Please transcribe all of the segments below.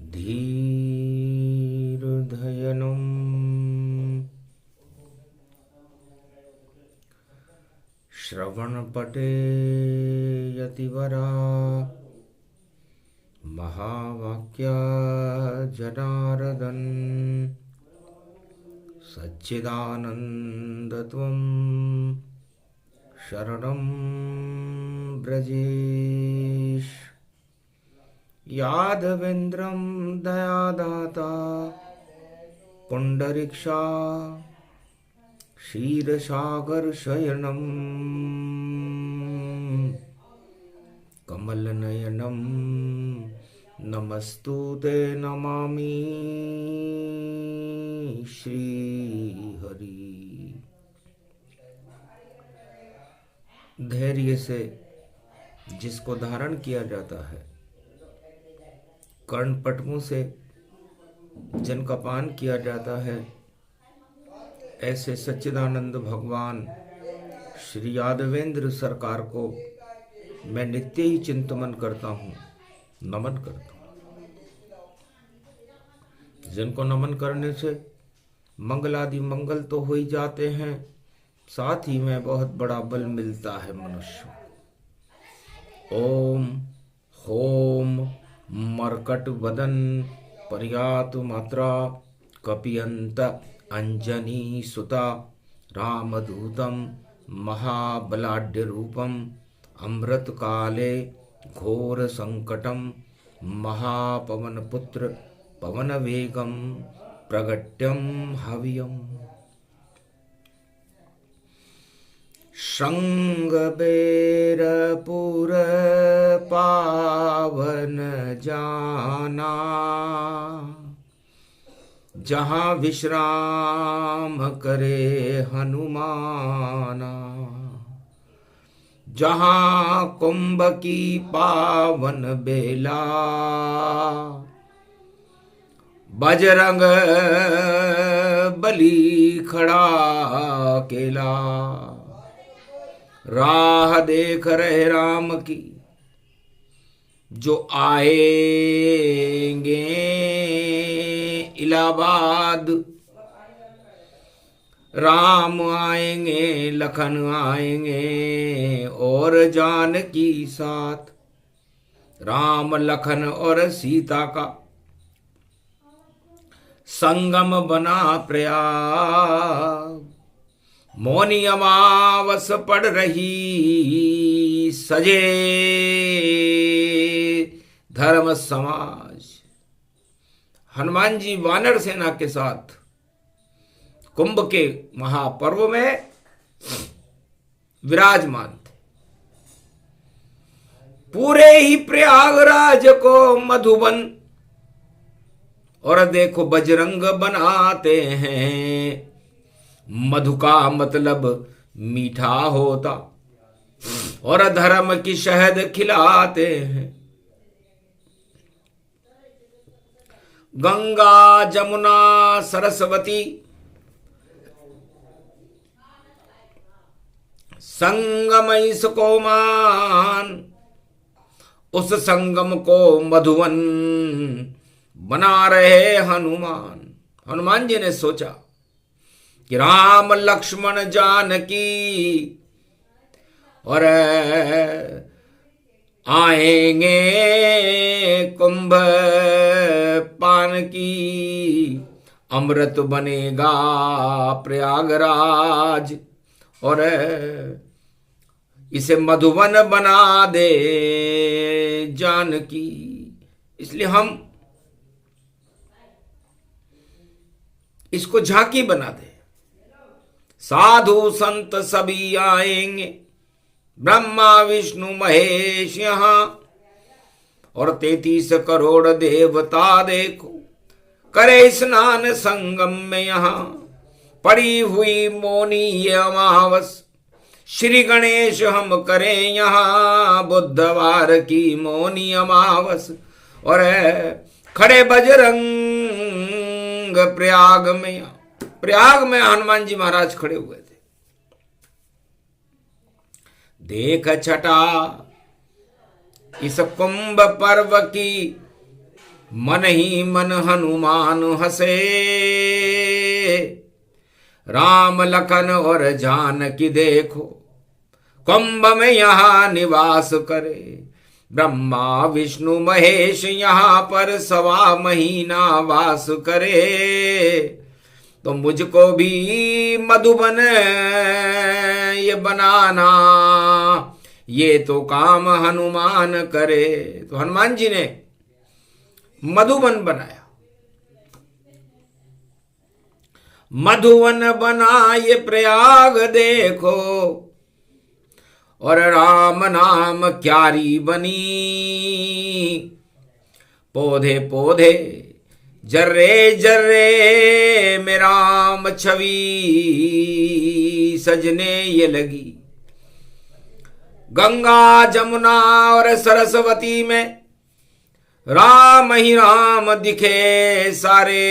धीर्धयनं श्रवणपटे यतिवरा महावाक्या जनार्दन सच्चिदानन्दत्वं शरणं ब्रजेश। यादवेन्द्रं दयादाता पुण्डरीक्षा क्षीरसागरशयनं कमलनयनं नमस्तुते नमामि श्रीहरि। धैर्य से जिसको धारण किया जाता है, कर्णपटमों से जिनका पान किया जाता है, ऐसे सच्चिदानंद भगवान श्री यादवेंद्र सरकार को मैं नित्य ही चिंतन करता हूँ, नमन करता हूँ। जिनको नमन करने से मंगलादि मंगल तो हो ही जाते हैं, साथ ही में बहुत बड़ा बल मिलता है मनुष्य। ओम होम मर्कट वदन पर्यातु मात्रा कपियंत अंजनी सुता रामदूतम महाबलाढ्य रूपम अमृत काले घोर संकटम महापवन पुत्र पवन वेगम प्रगट्यम हवियम। श्रृंगबेरपुर पावन जाना, जहाँ विश्राम करे हनुमाना। जहाँ कुंभ की पावन बेला, बजरंग बली खड़ा अकेला। राह देख रहे राम की जो आएंगे इलाहाबाद। राम आएंगे लखन आएंगे और जानकी साथ। राम लखन और सीता का संगम बना प्रयाग। मौनी अमावस पड़ रही सजे धर्म समाज। हनुमान जी वानर सेना के साथ कुंभ के महापर्व में विराजमान थे। पूरे ही प्रयागराज को मधुबन, और देखो बजरंग बनाते हैं। मधु का मतलब मीठा होता, और धर्म की शहद खिलाते हैं। गंगा जमुना सरस्वती संगम इसको मान। उस संगम को मधुवन बना रहे हनुमान। हनुमान जी ने सोचा कि राम लक्ष्मण जानकी और आएंगे कुंभ पान की। अमृत बनेगा प्रयागराज और इसे मधुवन बना दे जानकी। इसलिए हम इसको झांकी बना दे। साधु संत सभी आएंगे, ब्रह्मा विष्णु महेश यहां, और 33 करोड़ देवता देखो करे स्नान संगम में। यहां पड़ी हुई मौनी ये अमावस, श्री गणेश हम करें यहां बुधवार की मौनी अमावस। और खड़े बजरंग प्रयाग में, प्रयाग में हनुमान जी महाराज खड़े हुए थे। देख छटा इस कुंभ पर्व की मन ही मन हनुमान हंसे, राम लखन और जानकी देखो कुंभ में यहाँ निवास करे। ब्रह्मा विष्णु महेश यहाँ पर 1.25 महीना वास करे। तो मुझको भी मधुबन ये बनाना, ये तो काम हनुमान करे। तो हनुमान जी ने मधुबन बनाया। मधुवन बना ये प्रयाग देखो, और राम नाम क्यारी बनी। पौधे पौधे जर्रे जर्रे में राम छवि सजने ये लगी। गंगा जमुना और सरस्वती में राम ही राम दिखे सारे।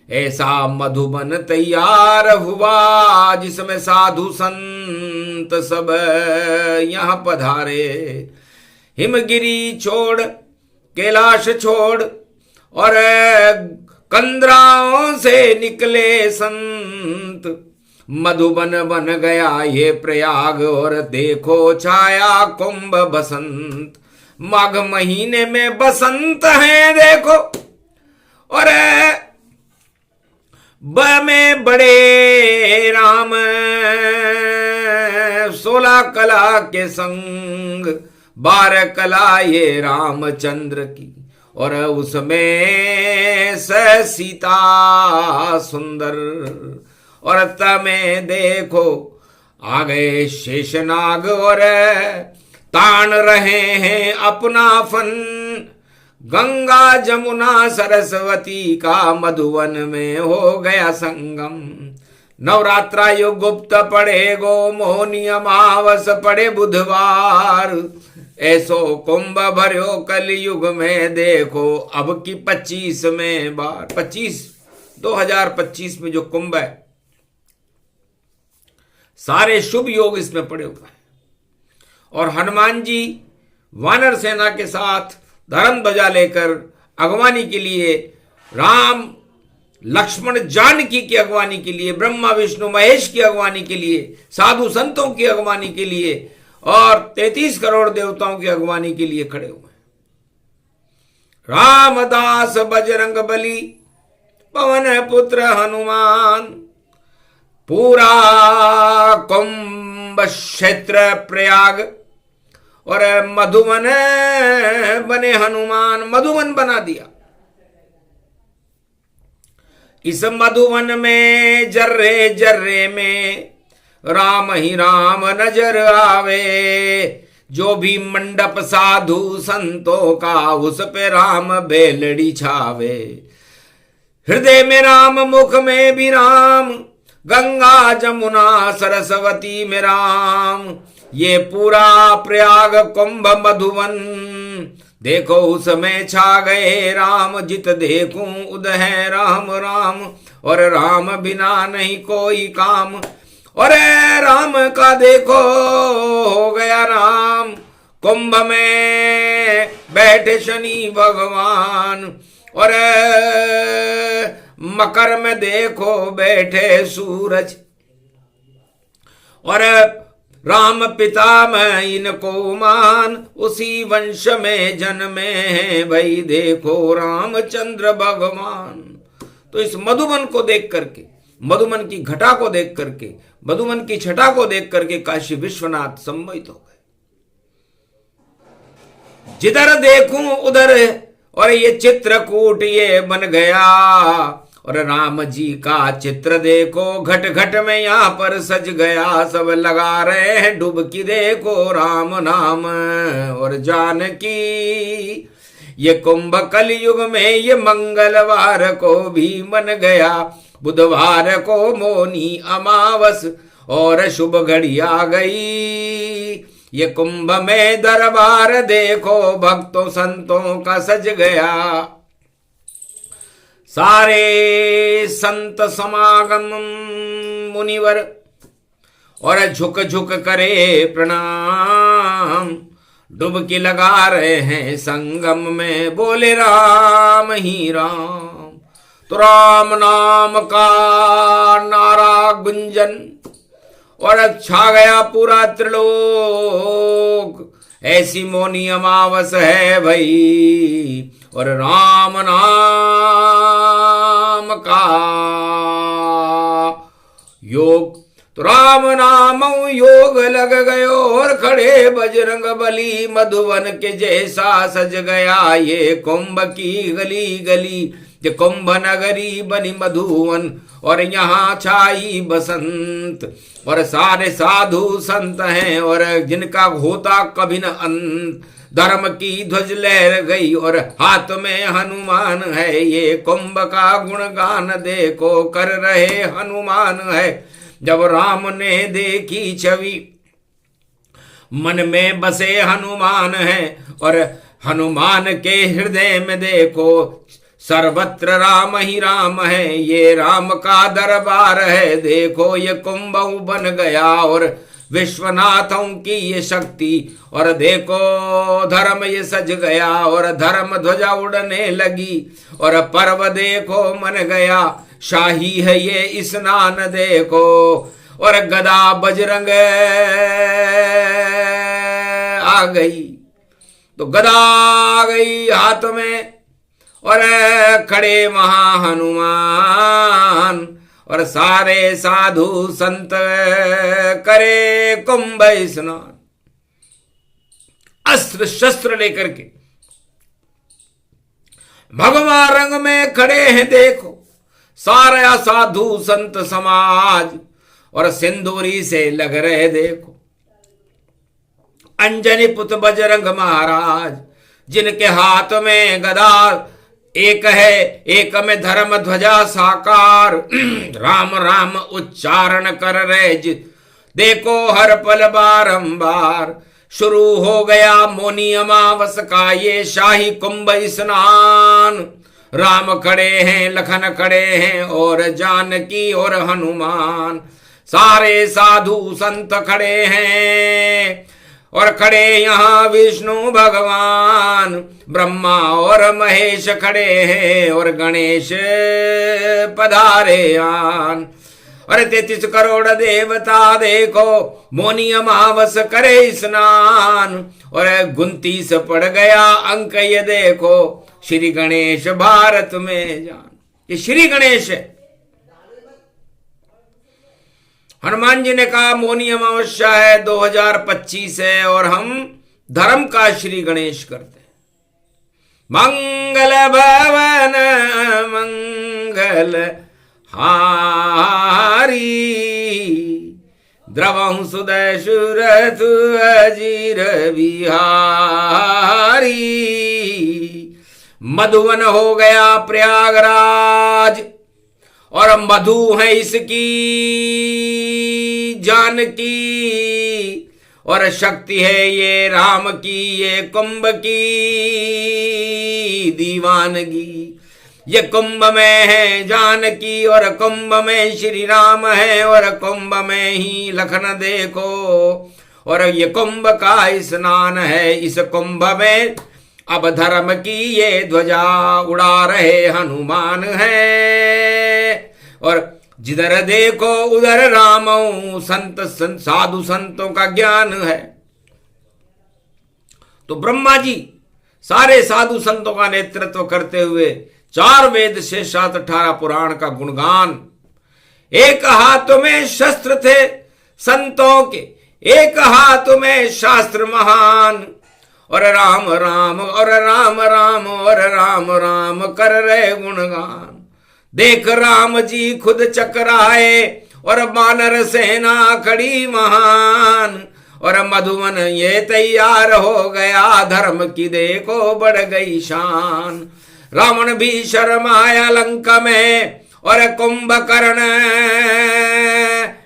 ऐसा मधुबन तैयार हुआ जिसमें साधु संत सब यहाँ पधारे। हिमगिरी छोड़ कैलाश छोड़ और कंदराओं से निकले संत। मधुबन बन गया ये प्रयाग और देखो छाया कुंभ बसंत। माघ महीने में बसंत है देखो, और में बड़े राम 16 कला के संग। 12 कला ये रामचंद्र की, और उसमें सीता सुंदर। और तमें देखो आ गए शेषनाग और तान रहे हैं अपना फन। गंगा जमुना सरस्वती का मधुवन में हो गया संगम। नवरात्रा युग गुप्त पड़े गो मोहनी अमावस पड़े बुधवार। ऐसो कुंभ भर्यो कलयुग में देखो अब की 25वें बार। 2025 में जो कुंभ है, सारे शुभ योग इसमें पड़े हुए हैं। और हनुमान जी वानर सेना के साथ धर्म ध्वजा लेकर अगवानी के लिए, राम लक्ष्मण जानकी की अगवानी के लिए, ब्रह्मा विष्णु महेश की अगवानी के लिए, साधु संतों की अगवानी के लिए और 33 करोड़ देवताओं की अगवानी के लिए खड़े हुए। रामदास बजरंग बली पवन पुत्र हनुमान। पूरा कुंभ क्षेत्र प्रयाग और मधुवन बने हनुमान, मधुवन बना दिया। इस मधुवन में जर्रे जर्रे में राम ही राम नजर आवे। जो भी मंडप साधु संतों का उस पे राम बेलड़ी छावे। हृदय में राम मुख में भी राम, गंगा जमुना सरस्वती में राम। ये पूरा प्रयाग कुंभ मधुवन देखो उसमें छा गए राम। जित देखूं उद है राम राम, और राम बिना नहीं कोई काम। और राम का देखो हो गया राम। कुंभ में बैठे शनि भगवान, और मकर में देखो बैठे सूरज। और राम पिता में इनको मान, उसी वंश में जन्मे हैं भाई देखो रामचंद्र भगवान। तो इस मधुबन को देख करके, मधुबन की घटा को देख करके, मधुबन की छटा को देख करके काशी विश्वनाथ सम्मोहित हो गए। जिधर देखूं उधर, और ये चित्रकूट ये बन गया। और राम जी का चित्र देखो घट घट में यहाँ पर सज गया। सब लगा रहे हैं डुबकी देखो राम नाम और जानकी। ये कुंभ कलयुग में ये मंगलवार को भी मन गया। बुधवार को मौनी अमावस और शुभ घड़ी आ गई। ये कुंभ में दरबार देखो भक्तों संतों का सज गया। सारे संत समागम मुनिवर और झुक झुक करे प्रणाम। डुबकी लगा रहे हैं संगम में, बोले राम ही राम। तो राम नाम का नारा गुंजन और छा गया पूरा त्रिलोक। ऐसी मौनी अमावस है भाई, और राम नाम का योग। तो राम नाम योग लग गयो और खड़े बजरंग बली, मधुवन के जैसा सज गया ये कुंभ की गली गली। ये कुंभ नगरी बनी मधुवन और यहाँ छाई बसंत, और सारे साधु संत हैं और जिनका होता कभी न अंत। धर्म की ध्वज लहर गई और हाथ में हनुमान है, ये कुंभ का गुणगान देखो कर रहे हनुमान है। जब राम ने देखी छवि मन में बसे हनुमान है, और हनुमान के हृदय में देखो सर्वत्र राम ही राम है। ये राम का दरबार है, देखो ये कुंभ बन गया और विश्वनाथों की ये शक्ति, और देखो धर्म ये सज गया और धर्म ध्वजा उड़ने लगी, और पर्व देखो मन गया शाही है ये स्नान देखो। और गदा बजरंग आ गई, तो गदा आ गई हाथ में, और खड़े महा हनुमान, और सारे साधु संत करे कुंभ स्नान। अस्त्र शस्त्र लेकर के भगवा रंग में खड़े हैं देखो सारा साधु संत समाज, और सिंदूरी से लग रहे देखो अंजनी पुत्र बजरंग महाराज, जिनके हाथ में गदा एक है, एक में धर्म ध्वजा साकार। राम राम उच्चारण कर रहे देखो हर पल बारंबार। शुरू हो गया मौनी अमावस का ये शाही कुंभ स्नान। राम खड़े हैं, लखन खड़े हैं और जानकी और हनुमान, सारे साधु संत खड़े हैं, और खड़े यहाँ विष्णु भगवान, ब्रह्मा और महेश खड़े हैं, और गणेश पधारे आन। अरे 33 करोड़ देवता देखो मौनी अमावस करे स्नान, और 29 पड़ गया अंक ये देखो श्री गणेश भारत में जान। ये श्री गणेश है। हनुमान जी ने कहा मौनी अमावस्या है 2025 है, और हम धर्म का श्री गणेश करते हैं। मंगल भवन मंगल हारी, द्रवहु सुदय सुरथ अजीर बिहारी। मधुवन हो गया प्रयागराज, और मधु है इसकी जानकी, और शक्ति है ये राम की, ये कुंभ की दीवानगी। ये कुंभ में है जानकी, और कुंभ में श्री राम है, और कुंभ में ही लखन देखो, और ये कुंभ का स्नान है। इस कुंभ में अब धर्म की ये ध्वजा उड़ा रहे हनुमान है, और जिधर देखो उधर राम संत साधु संतों का ज्ञान है। तो ब्रह्मा जी सारे साधु संतों का नेतृत्व करते हुए 4 वेद से 18 पुराण का गुणगान। एक हाथ में शस्त्र थे संतों के, एक हाथ में शास्त्र महान, और राम राम और राम राम और राम राम कर रहे गुणगान। देख राम जी खुद चकराए और वानर सेना खड़ी महान, और मधुवन ये तैयार हो गया, धर्म की देखो बढ़ गई शान। रावण भी शर्माया लंका में, और कुंभकर्ण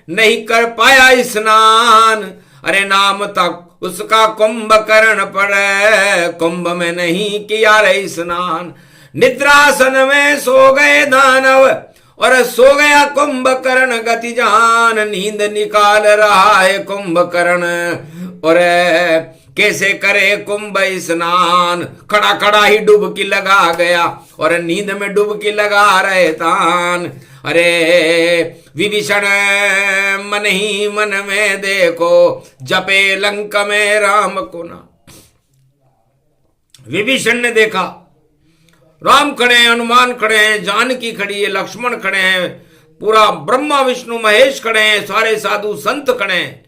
नहीं कर पाया स्नान। अरे नाम तक उसका कुंभकर्ण पड़े, कुंभ में नहीं किया रे स्नान। निद्रासन में सो गए दानव, और सो गया कुंभकर्ण गति जान। नींद निकाल रहा है कुंभकर्ण, और कैसे करे कुंभ स्नान। खड़ा खड़ा ही डुबकी लगा गया और नींद में डुबकी लगा रहे तान। अरे विभीषण मन ही मन में देखो, जपे लंक में राम को नाम। विभीषण ने देखा राम खड़े हैं, हनुमान खड़े हैं, जानकी खड़ी है, लक्ष्मण खड़े हैं, पूरा ब्रह्मा विष्णु महेश खड़े हैं, सारे साधु संत खड़े हैं,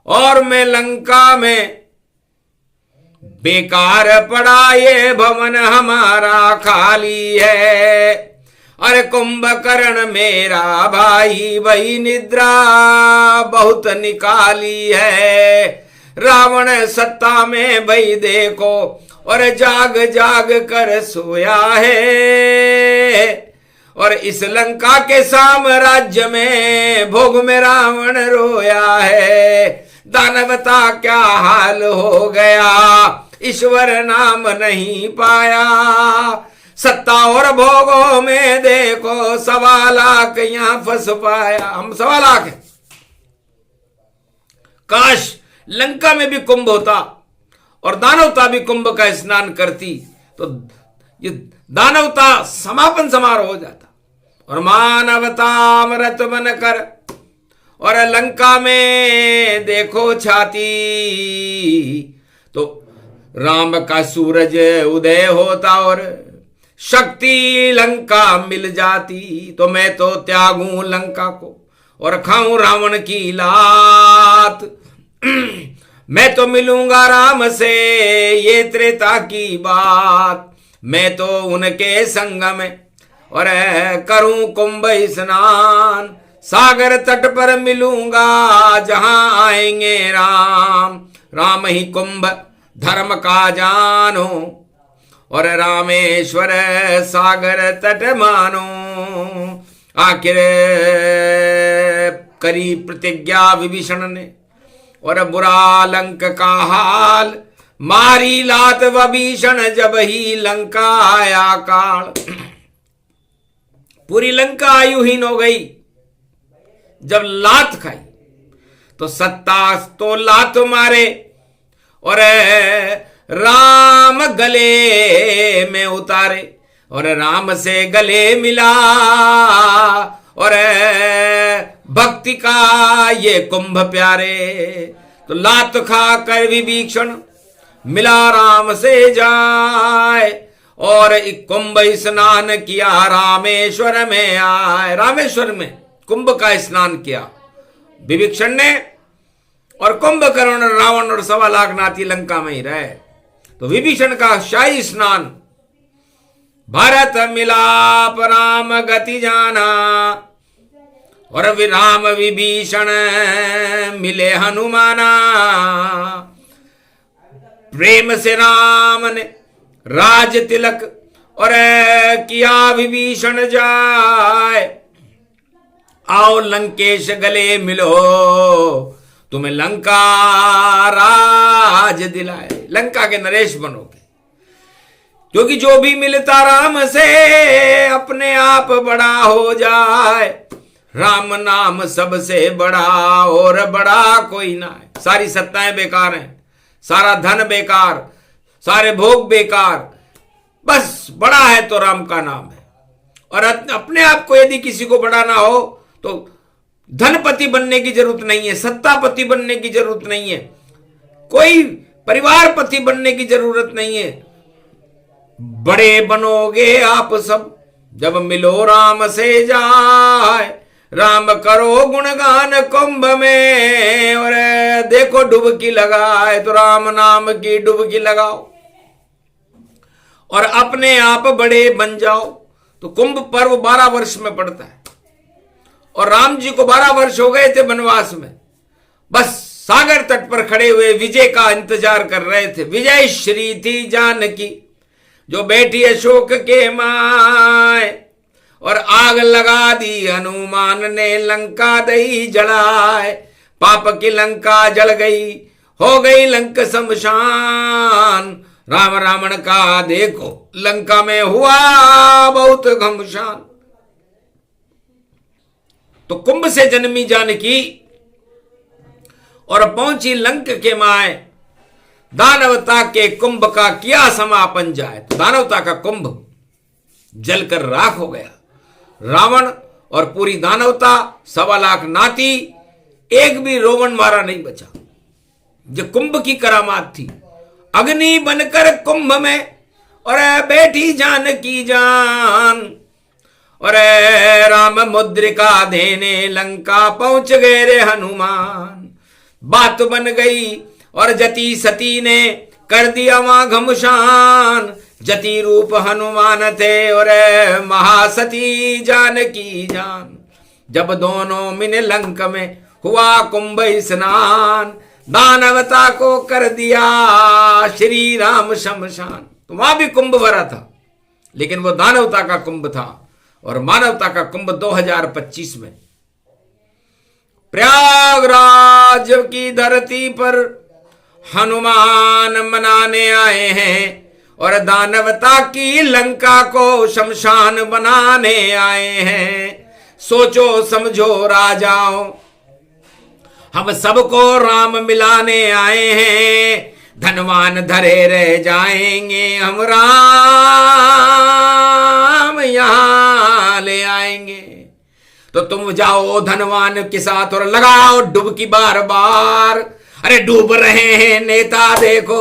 और मैं लंका में बेकार पड़ा ये भवन हमारा खाली है। अरे कुंभकर्ण मेरा भाई वही निद्रा बहुत निकाली है। रावण सत्ता में भाई देखो और जाग जाग कर सोया है। और इस लंका के साम्राज्य में भोग में रावण रोया है। दानवता क्या हाल हो गया, ईश्वर नाम नहीं पाया। सत्ता और भोगों में देखो 1.25 लाख यहां फंस पाया। हम 1.25 लाख है। काश लंका में भी कुंभ होता और दानवता भी कुंभ का स्नान करती तो ये दानवता समापन समारोह हो जाता और मानवता अमृत बन कर और लंका में देखो छाती तो राम का सूरज उदय होता और शक्ति लंका मिल जाती। तो मैं तो त्यागूं लंका को और खाऊं रावण की लात। मैं तो मिलूंगा राम से ये त्रेता की बात। मैं तो उनके संग में और करूं कुंभ स्नान। सागर तट पर मिलूंगा जहां आएंगे राम। राम ही कुंभ धर्म का जानो और रामेश्वर सागर तट मानो। आखिर करी प्रतिज्ञा विभीषण ने और बुरा लंक का हाल। मारी लात विभीषण जब ही लंका आया काल। पूरी लंका आयुहीन हो गई जब लात खाई। तो सत्ता तो लात मारे और राम गले में उतारे और राम से गले मिला। और भक्ति का ये कुंभ प्यारे। तो लात खा कर विभीषण मिला राम से जाए और कुंभ स्नान किया रामेश्वर में आए। रामेश्वर में कुंभ का स्नान किया विभीषण ने और कुंभकर्ण रावण और 1.25 लाख नाती लंका में ही रहे। तो विभीषण का शाही स्नान। भारत मिलाप राम गति जाना और राम विभीषण मिले हनुमाना। प्रेम से राम ने राज तिलक और किया विभीषण जाए। आओ लंकेश गले मिलो तुम्हें लंका राज दिलाए। लंका के नरेश बनोगे क्योंकि जो भी मिलता राम से अपने आप बड़ा हो जाए। राम नाम सबसे बड़ा और बड़ा कोई ना है। सारी सत्ताएं बेकार हैं, सारा धन बेकार, सारे भोग बेकार, बस बड़ा है तो राम का नाम है। और अपने आप को यदि किसी को बढ़ाना हो तो धनपति बनने की जरूरत नहीं है, सत्तापति बनने की जरूरत नहीं है, कोई परिवार पति बनने की जरूरत नहीं है। बड़े बनोगे आप सब जब मिलो राम से जाए। राम करो गुणगान कुंभ में और देखो डुबकी लगाए। तो राम नाम की डुबकी लगाओ और अपने आप बड़े बन जाओ। तो कुंभ पर्व 12 वर्ष में पड़ता है और राम जी को 12 वर्ष हो गए थे वनवास में। बस सागर तट पर खड़े हुए विजय का इंतजार कर रहे थे। विजय श्री थी जानकी जो बैठी अशोक के माए। और आग लगा दी हनुमान ने लंका दई जलाए। पाप की लंका जल गई, हो गई लंक शमशान। राम रावण का देखो लंका में हुआ बहुत घमशान। तो कुंभ से जन्मी जानकी और पहुंची लंक के माए। दानवता के कुंभ का किया समापन जाए। तो दानवता का कुंभ जलकर राख हो गया। रावण और पूरी दानवता, 1.25 लाख नाती, एक भी रोमन मारा नहीं बचा। जो कुंभ की करामात थी। अग्नि बनकर कुंभ में और बैठी जानकी जान, और राम मुद्रिका देने लंका पहुंच गए रे हनुमान। बात बन गई और जति सती ने कर दिया वहां घमशान। जति रूप हनुमान थे और महासती जानकी जान। जब दोनों मिने लंक में हुआ कुंभ स्नान, दानवता को कर दिया श्री राम शमशान। तो वहां भी कुंभ भरा था, लेकिन वो दानवता का कुंभ था। और मानवता का कुंभ 2025 में प्रयागराज की धरती पर हनुमान मनाने आए हैं और दानवता की लंका को शमशान बनाने आए हैं। सोचो समझो राजाओं, हम सबको राम मिलाने आए हैं। धनवान धरे रह जाएंगे, हम राम यहां ले आएंगे। तो तुम जाओ धनवान के साथ और लगाओ डुबकी बार बार। अरे डूब रहे हैं नेता देखो,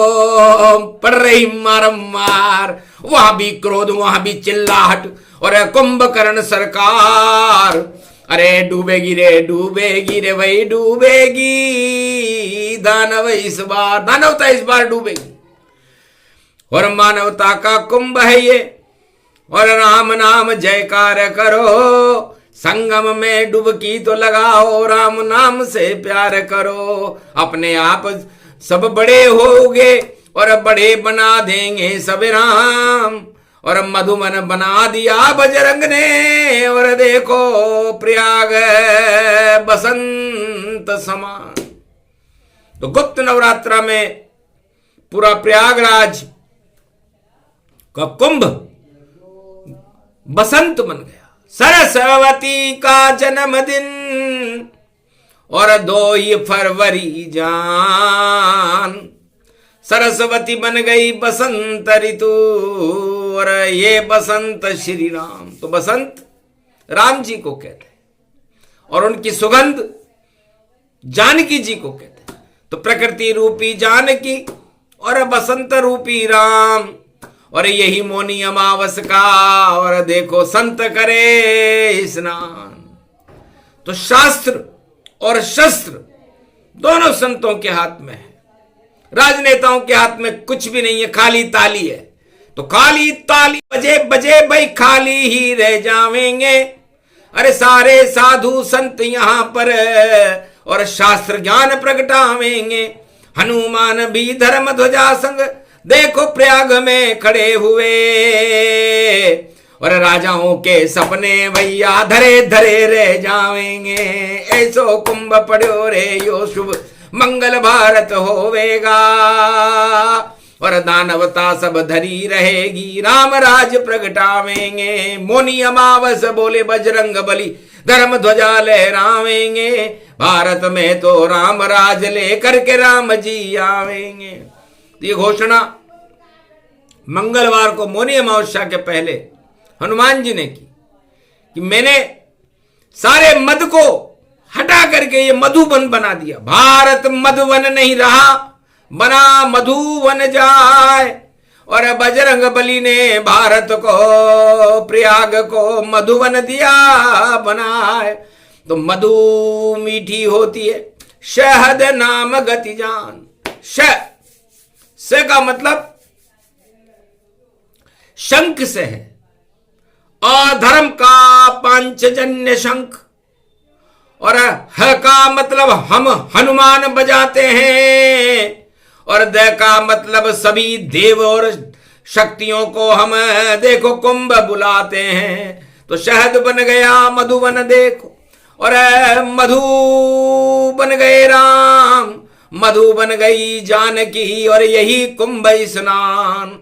पड़ रही मारमार। वहां भी क्रोध, वहां भी चिल्लाहट, और कुंभकर्ण सरकार। अरे डूबेगी रे वही डूबेगी। दानवता इस बार डूबेगी। और मानवता का कुंभ है ये, और राम नाम जयकार करो। संगम में डुबकी तो लगाओ, राम नाम से प्यार करो। अपने आप सब बड़े होगे और बड़े बना देंगे सब राम। और मधुबन बना दिया बजरंग ने, और देखो प्रयाग बसंत समान। तो गुप्त नवरात्रा में पूरा प्रयागराज का कुंभ बसंत बन गया। सरस्वती का जन्मदिन और 2 फरवरी जान। सरस्वती बन गई बसंत ऋतु, और ये बसंत श्री राम। तो बसंत राम जी को कहते हैं, और उनकी सुगंध जानकी जी को कहते हैं। तो प्रकृति रूपी जानकी और बसंत रूपी राम, और यही मौनी अमावस का, और देखो संत करे स्नान। तो शास्त्र और शस्त्र दोनों संतों के हाथ में है। राजनेताओं के हाथ में कुछ भी नहीं है, खाली ताली है। तो खाली ताली बजे बजे भाई खाली ही रह जावेंगे। अरे सारे साधु संत यहां पर, और शास्त्र ज्ञान प्रगटावेंगे। हनुमान भी धर्म ध्वजा संग देखो प्रयाग में खड़े हुए। और राजाओं के सपने भैया धरे धरे रह जावेंगे। ऐसो कुंभ पड़ो रे यो शुभ मंगल भारत होवेगा। और दानवता सब धरी रहेगी, राम राज प्रगटावेंगे। मोनी अमावस बोले बजरंग बली, धर्म ध्वजा लहरावेंगे। भारत में तो राम राज लेकर के राम जी आवेंगे। ये घोषणा मंगलवार को मौनी अमावस्या के पहले हनुमान जी ने की कि मैंने सारे मद को हटा करके ये मधुवन बना दिया। भारत मधुवन नहीं रहा, बना मधुवन जाए। और बजरंग बली ने भारत को, प्रयाग को मधुवन दिया बनाए। तो मधु मीठी होती है, शहद नाम गति जान। से का मतलब शंख से है, अधर्म का पांचजन्य शंख। और ह का मतलब हम हनुमान बजाते हैं। और द का मतलब सभी देव और शक्तियों को हम देखो कुंभ बुलाते हैं। तो शहद बन गया मधुवन देखो, और मधु बन गए राम, मधु बन गई जानकी। और यही कुंभ स्नान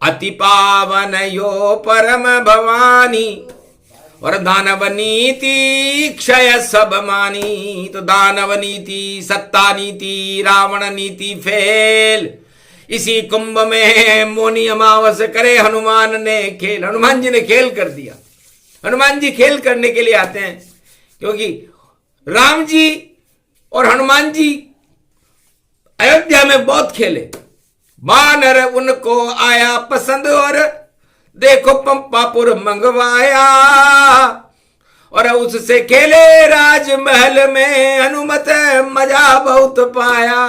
अति पावन यो परम भवानी। और दानव नीति क्षय सब मानी। तो दानव नीति, सत्ता नीति, रावण नीति फेल, इसी कुंभ में मोनी अमावस करे हनुमान ने खेल। हनुमान जी ने खेल कर दिया। हनुमान जी खेल करने के लिए आते हैं, क्योंकि राम जी और हनुमान जी अयोध्या में बहुत खेले। बानर उनको आया पसंद और देखो पंपापुर मंगवाया, और उससे खेले राजमहल में हनुमत मजा बहुत पाया।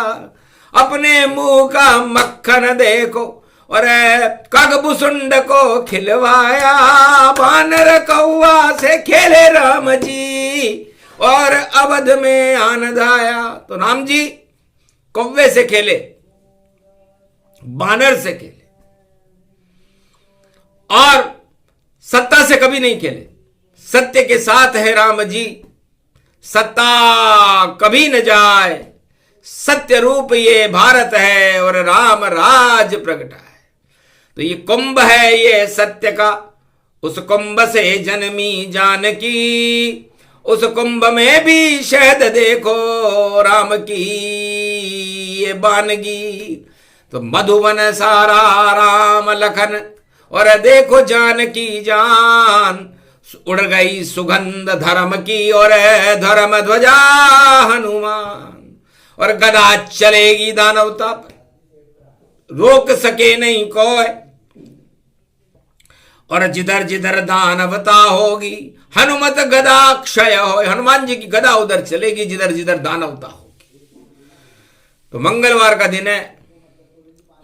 अपने मुंह का मक्खन देखो और कगबुसुंड को खिलवाया। बानर कौआ से खेले राम जी और अवध में आनंद आया। तो राम जी कौवे से खेले, बानर से खेले, और सत्ता से कभी नहीं खेले। सत्य के साथ है राम जी, सत्ता कभी न जाए। सत्य रूप ये भारत है और राम राज प्रगटा है। तो ये कुंभ है ये सत्य का, उस कुंभ से जन्मी जानकी। उस कुंभ में भी शहद देखो राम की ये बानगी। तो मधुवन सारा राम लखन और देखो जानकी जान। उड़ गई सुगंध धर्म की और धर्म ध्वजा हनुमान। और गदा चलेगी दानवता पर, रोक सके नहीं कोई। और जिधर जिधर दानवता होगी हनुमत गदा क्षय हो। हनुमान जी की गदा उधर चलेगी जिधर जिधर दानवता होगी। तो मंगलवार का दिन है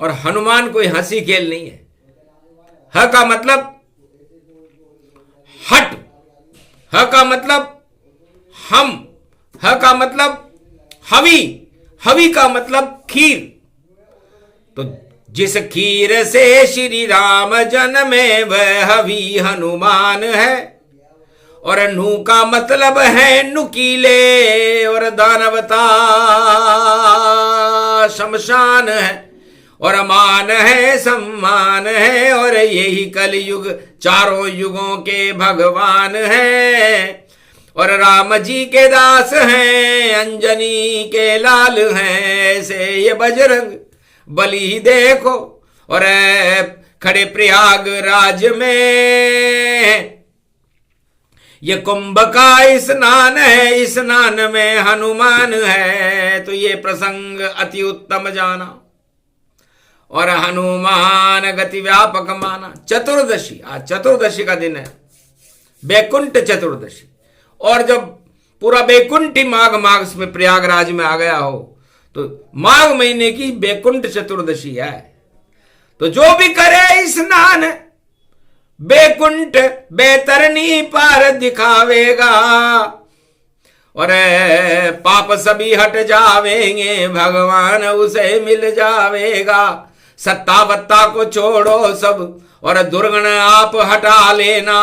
और हनुमान कोई हंसी खेल नहीं है। ह का मतलब हट, ह का मतलब हम, ह का मतलब हवी, हवी का मतलब खीर। तो जिस खीर से श्री राम जन्मे वह हवी हनुमान है। और नु का मतलब है नुकीले और दानवता शमशान है। और मान है सम्मान है और यही कलयुग चारों युगों के भगवान है। और राम जी के दास हैं अंजनी के लाल हैं ऐसे ये बजरंग बली देखो। और खड़े प्रयागराज में ये कुंभ का स्नान है, स्नान में हनुमान है। तो ये प्रसंग अति उत्तम जाना और हनुमान गति व्यापक माना। चतुर्दशी, आज चतुर्दशी का दिन है, बैकुंठ चतुर्दशी। और जब पूरा बैकुंठी माघ में प्रयागराज में आ गया हो तो माघ महीने की बैकुंठ चतुर्दशी है। तो जो भी करे स्नान बैकुंठ बैतरनी पार दिखावेगा। और पाप सभी हट जावेंगे भगवान उसे मिल जावेगा। सत्ता वत्ता को छोड़ो सब और दुर्गुण आप हटा लेना।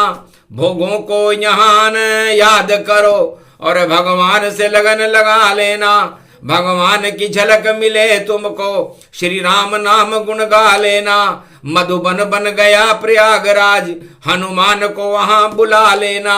भोगों को यहाँ याद करो और भगवान से लगन लगा लेना। भगवान की झलक मिले तुमको श्री राम नाम गुण गा लेना। मधुबन बन गया प्रयागराज हनुमान को वहां बुला लेना।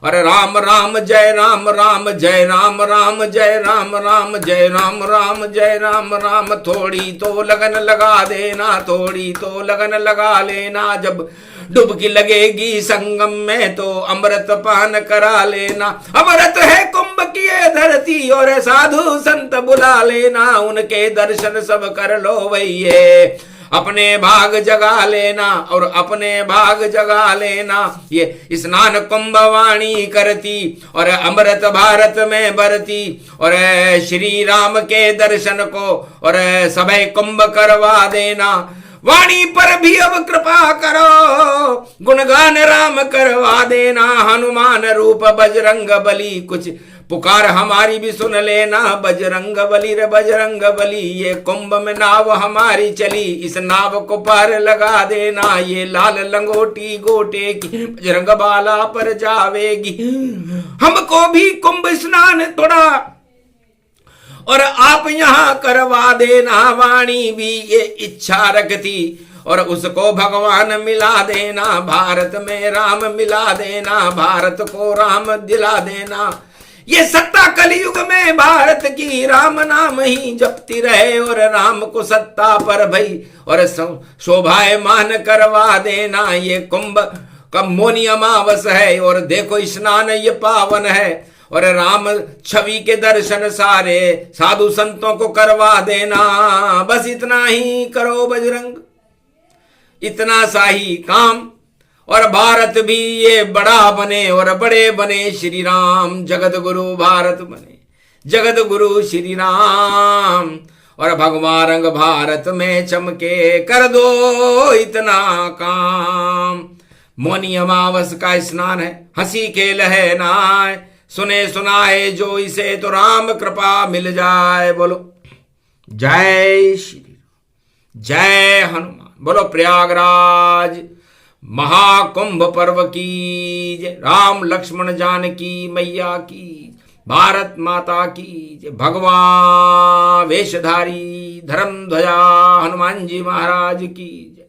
और राम राम जय राम राम जय राम राम जय राम राम जय राम राम जय राम राम। थोड़ी तो लगन लगा देना, थोड़ी तो लगन लगा लेना। जब डुबकी लगेगी संगम में तो अमृत पान करा लेना। अमृत है कुंभ की धरती और साधु संत बुला लेना। उनके दर्शन सब कर लो भैये, अपने भाग जगा लेना और अपने भाग जगा लेना। ये स्नान कुंभ वाणी करती और अमृत भारत में बरती। और श्री राम के दर्शन को और सभे कुंभ करवा देना। वाणी पर भी अब कृपा करो, गुणगान राम करवा देना। हनुमान रूप बजरंग बली, कुछ पुकार हमारी भी सुन लेना। बजरंग बली रे बजरंग बली, ये कुंभ में नाव हमारी चली, इस नाव को पार लगा देना। ये लाल लंगोटी गोटे की बजरंग बाला पर जावेगी। हमको भी कुंभ स्नान थोड़ा और आप यहां करवा देना। वाणी भी ये इच्छा रखती और उसको भगवान मिला देना। भारत में राम मिला देना, भारत को राम दिला देना। ये सत्ता कलयुग में भारत की, राम नाम ही जपती रहे और राम को सत्ता पर भई और शोभायमान करवा देना। ये कुंभ का मौनी अमावस है और देखो स्नान ये पावन है और राम छवि के दर्शन सारे साधु संतों को करवा देना। बस इतना ही करो बजरंग, इतना सा ही काम और भारत भी ये बड़ा बने और बड़े बने श्री राम। जगत गुरु भारत बने, जगत गुरु श्री राम और भगवा रंग भारत में चमके, कर दो इतना काम। मौनी अमावस का स्नान है, हंसी खेल है नाय, सुने सुनाए जो इसे तो राम कृपा मिल जाए। बोलो जय श्री राम, जय हनुमान। बोलो प्रयागराज महाकुंभ पर्व की जय, राम लक्ष्मण जानकी मैया की, भारत माता की जय। भगवान वेशधारी धर्म ध्वजा हनुमान जी महाराज की जय।